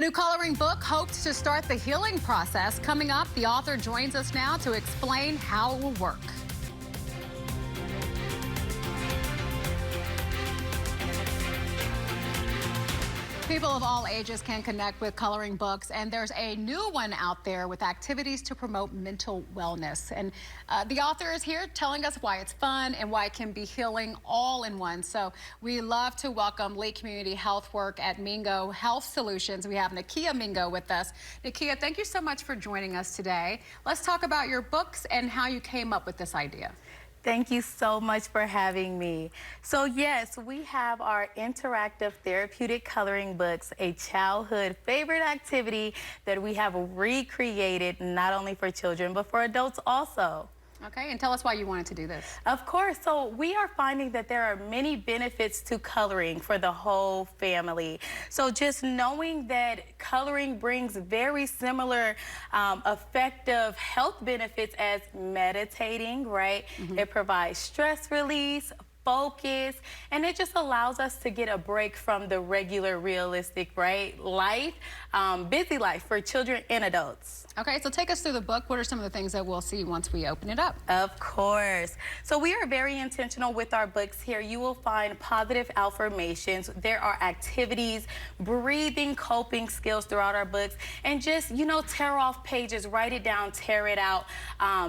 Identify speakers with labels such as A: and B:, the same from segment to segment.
A: A new coloring book hopes to start the healing process. Coming up, the author joins us now to explain how it will work. People of all ages can connect with coloring books, and there's a new one out there with activities to promote mental wellness. And the author is here telling us why it's fun and why it can be healing all in one. So we love to welcome Lead Community Health Work at Mingo Health Solutions. We have Niakeya Mingo with us. Niakeya, thank you so much for joining us today. Let's talk about your books and how you came up with this idea.
B: Thank you so much for having me. So yes, we have our interactive therapeutic coloring books, a childhood favorite activity that we have recreated not only for children, but for adults also.
A: Okay, and tell us why you wanted to do this.
B: Of course. So we are finding that there are many benefits to coloring for the whole family. So just knowing that coloring brings very similar effective health benefits as meditating, right? It provides stress release, focus, and it just allows us to get a break from the regular realistic, right, life, busy life for children and adults.
A: Okay, so take us through the book. What are some of the things that we'll see once we open it up?
B: Of course. So we are very intentional with our books here. You will find positive affirmations. There are activities, breathing, coping skills throughout our books, and just, you know, tear off pages, write it down, tear it out.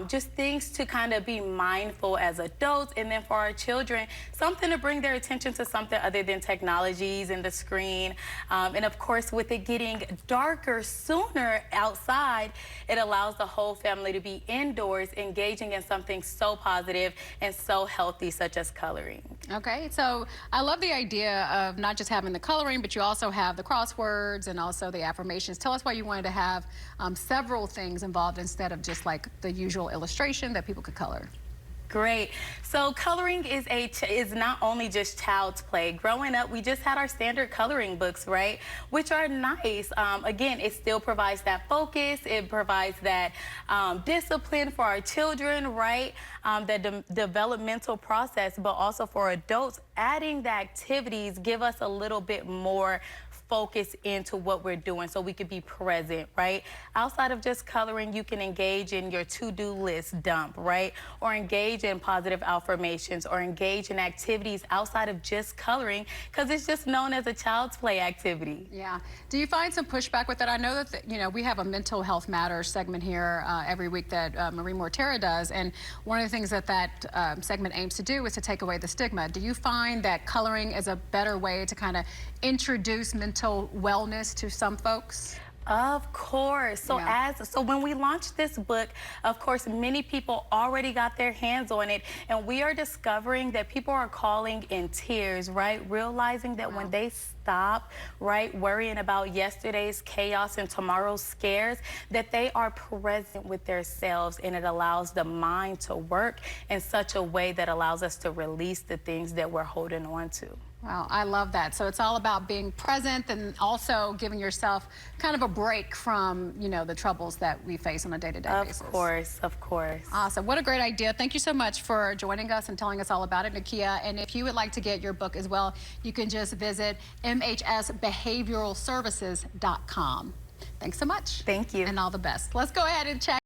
B: Just things to kind of be mindful as adults, and then for our children, something to bring their attention to something other than technologies and the screen. And of course, with it getting darker sooner outside, it allows the whole family to be indoors, engaging in something so positive and so healthy, such as coloring.
A: Okay, so I love the idea of not just having the coloring, but you also have the crosswords and also the affirmations. Tell us why you wanted to have several things involved instead of just like the usual illustration that people could color.
B: Great. So coloring is not only just child's play. Growing up, we just had our standard coloring books, right? Which are nice. Again, it still provides that focus. It provides that discipline for our children, right? The developmental process, but also for adults, adding the activities give us a little bit more focus into what we're doing so we could be present, right? Outside of just coloring, you can engage in your to-do list dump, right? Or engage in positive affirmations or engage in activities outside of just coloring because it's just known as a child's play activity.
A: Yeah. Do you find some pushback with that? I know that, you know, we have a Mental Health Matters segment here every week that Marie Mortera does, and one of the things that segment aims to do is to take away the stigma. Do you find that coloring is a better way to kind of introduce mental wellness to some folks?
B: Of course. So
A: yeah.
B: So when we launched this book, of course, many people already got their hands on it, and we are discovering that people are calling in tears, right? Realizing that when they stop, right, worrying about yesterday's chaos and tomorrow's scares, that they are present with themselves, and it allows the mind to work in such a way that allows us to release the things that we're holding on to.
A: Wow, I love that. So it's all about being present and also giving yourself kind of a break from, you know, the troubles that we face on a day-to-day basis.
B: Of course, of course.
A: Awesome. What a great idea. Thank you so much for joining us and telling us all about it, Niakeya. And if you would like to get your book as well, you can just visit mhsbehavioralservices.com. Thanks so much.
B: Thank you.
A: And all the best. Let's go ahead and check.